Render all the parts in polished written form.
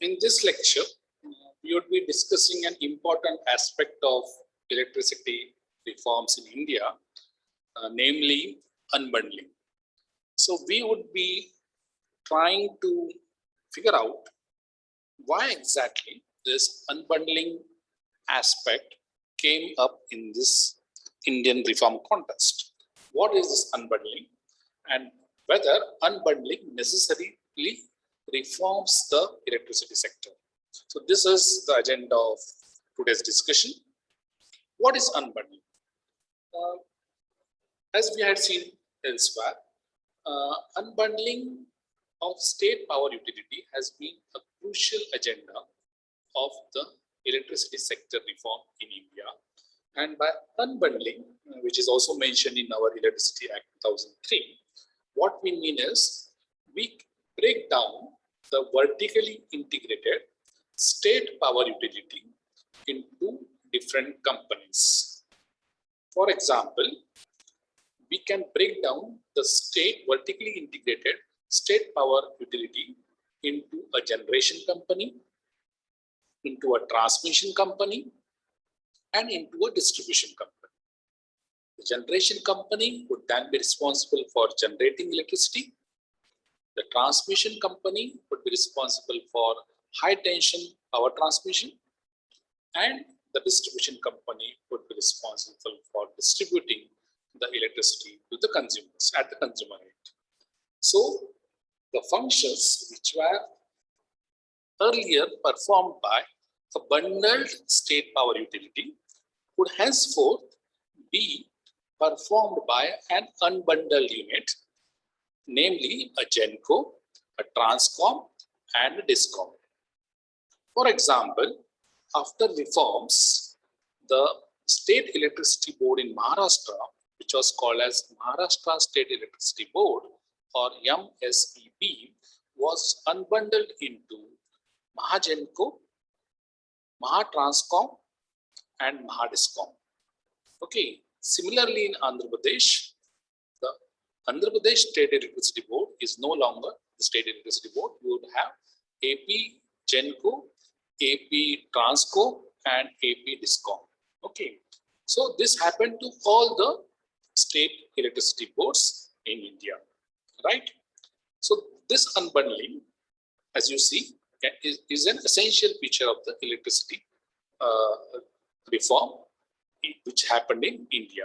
In this lecture, we would be discussing an important aspect of electricity reforms in India, namely unbundling. So we would be trying to figure out why exactly this unbundling aspect came up in this Indian reform context. What is this unbundling, and whether unbundling necessarily reforms the electricity sector? So this is the agenda of today's discussion. What is unbundling? As we had seen elsewhere, unbundling of state power utility has been a crucial agenda of the electricity sector reform in India. And by unbundling, which is also mentioned in our Electricity Act 2003, what we mean is we break down the vertically integrated state power utility into different companies. For example, we can break down the vertically integrated state power utility into a generation company, into a transmission company, and into a distribution company. The generation company would then be responsible for generating electricity. The transmission company would be responsible for high tension power transmission, and the distribution company would be responsible for distributing the electricity to the consumers at the consumer end. So the functions which were earlier performed by a bundled state power utility would henceforth be performed by an unbundled unit, namely a GENCO, a TRANSCOM, and a DISCOM. For example, after reforms, the State Electricity Board in Maharashtra, which was called as Maharashtra State Electricity Board or MSEB, was unbundled into MahaGenco, MahaTranscom, and MahaDiscom. Okay. Similarly, in Andhra Pradesh, the Andhra Pradesh State Electricity Board is no longer the State Electricity Board. You would have AP Genco, AP Transco, and AP Discom. Okay. So this happened to all the state electricity boards in India, right? So this unbundling, as you see, is an essential feature of the electricity reform which happened in India.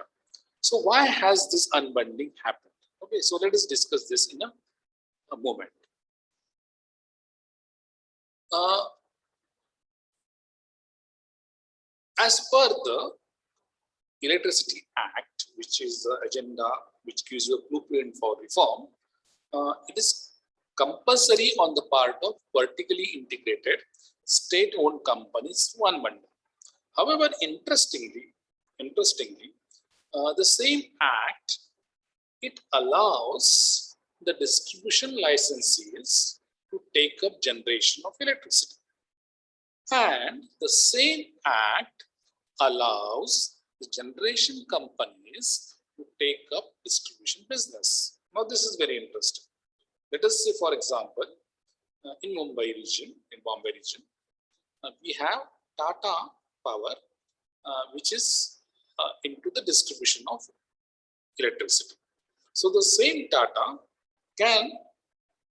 So why has this unbundling happened? Okay, so let us discuss this in a moment. As per the Electricity Act, which is the agenda which gives you a blueprint for reform, it is compulsory on the part of vertically integrated state-owned companies to unbundle. However, interestingly, the same act, it allows the distribution licensees to take up generation of electricity. And the same act allows the generation companies to take up distribution business. Now, this is very interesting. Let us say, for example, in Bombay region, we have Tata Power, which is into the distribution of electricity. So the same Tata can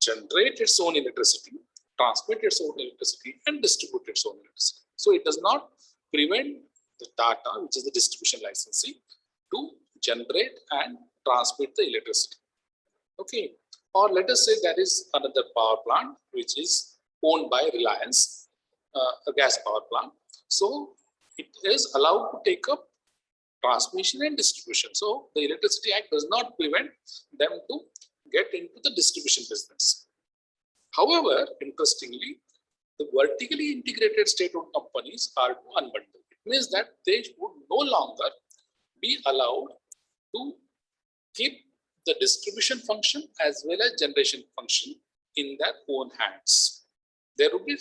generate its own electricity, transmit its own electricity, and distribute its own electricity. So it does not prevent the Tata, which is the distribution licensee, to generate and transmit the electricity. Okay. Or let us say there is another power plant which is owned by Reliance, a gas power plant. So it is allowed to take up transmission and distribution. So the Electricity Act does not prevent them to get into the distribution business. However, interestingly, the vertically integrated state-owned companies are to unbundle. It means that they would no longer be allowed to keep the distribution function as well as generation function in their own hands. There would be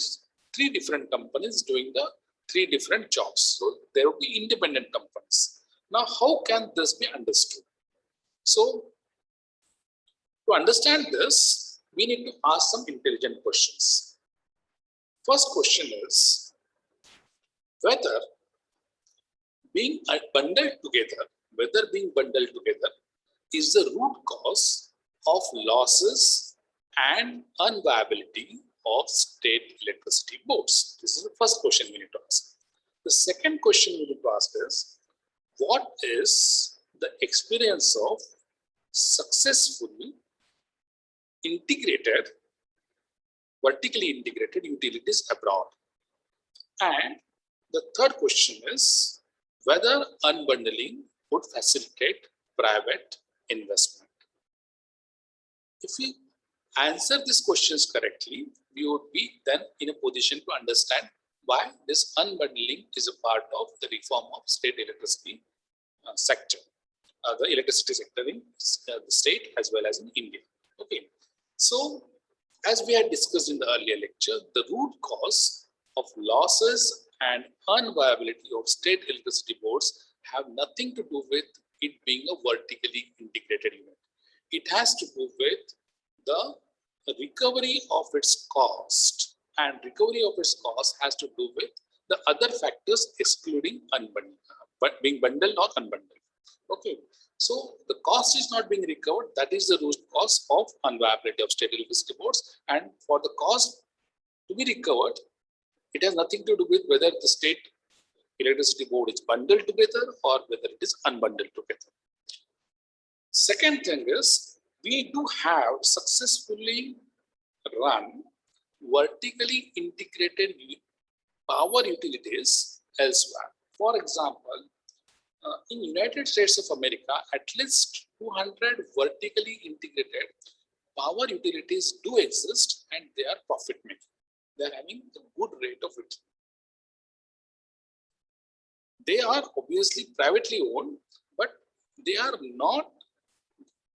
three different companies doing the three different jobs. So there would be independent companies. Now, how can this be understood? So to understand this, we need to ask some intelligent questions. First question is whether being bundled together is the root cause of losses and unviability of state electricity boards. This is the first question we need to ask. The second question we need to ask is, what is the experience of successfully integrated, vertically integrated utilities abroad? And the third question is whether unbundling would facilitate private investment. If we answer these questions correctly, we would be then in a position to understand why this unbundling is a part of the reform of state electricity sector, the electricity sector in the state as well as in India. Okay, so as we had discussed in the earlier lecture, the root cause of losses and unviability of state electricity boards have nothing to do with it being a vertically integrated unit. It has to do with the recovery of its cost, and recovery of its cost has to do with the other factors excluding unbundling, but being bundled or unbundled. Okay, so the cost is not being recovered. That is the root cause of unviability of state electricity boards, and for the cost to be recovered, it has nothing to do with whether the state electricity board is bundled together or whether it is unbundled together. Second thing is, we do have successfully run vertically integrated power utilities elsewhere. For example, in United States of America, at least 200 vertically integrated power utilities do exist, and they are profit making. They are having a good rate of return. They are obviously privately owned, but they are not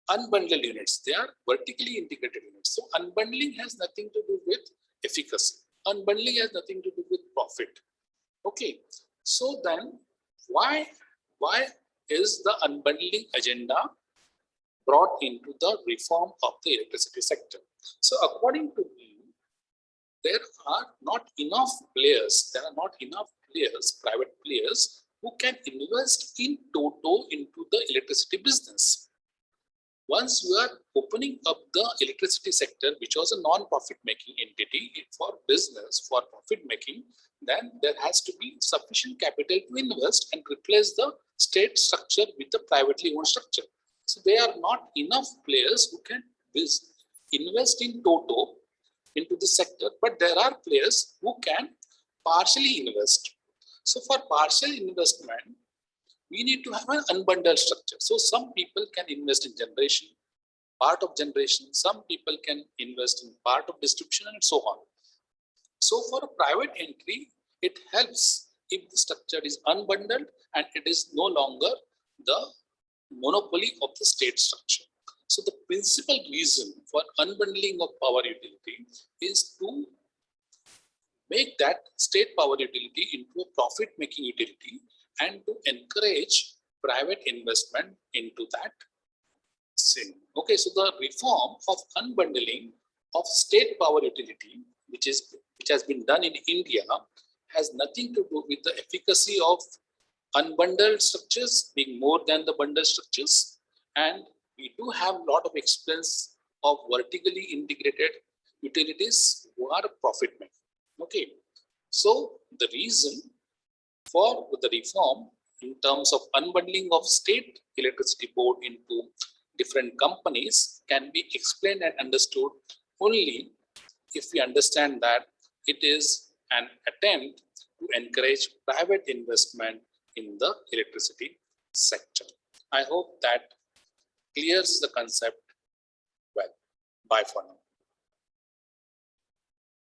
unbundled units. They are vertically integrated units. So unbundling has nothing to do with efficacy. Unbundling has nothing to do with profit. Okay. So then why is the unbundling agenda brought into the reform of the electricity sector? So according to me, there are not enough players, private players, who can invest in toto into the electricity business. Once you are opening up the electricity sector, which was a non-profit making entity for business, for profit making, then there has to be sufficient capital to invest and replace the state structure with the privately owned structure. So there are not enough players who can invest in toto into the sector, but there are players who can partially invest. So for partial investment, we need to have an unbundled structure. So some people can invest in generation, part of generation, some people can invest in part of distribution, and so on. So for a private entry, it helps if the structure is unbundled and it is no longer the monopoly of the state structure. So the principal reason for unbundling of power utility is to make that state power utility into a profit-making utility and to encourage private investment into that thing. Okay, so the reform of unbundling of state power utility, which has been done in India, has nothing to do with the efficacy of unbundled structures being more than the bundled structures, and we do have a lot of experience of vertically integrated utilities who are profit making. Okay, so the reason for the reform in terms of unbundling of state electricity board into different companies can be explained and understood only if we understand that it is an attempt to encourage private investment in the electricity sector. I hope that clears the concept well. Bye for now.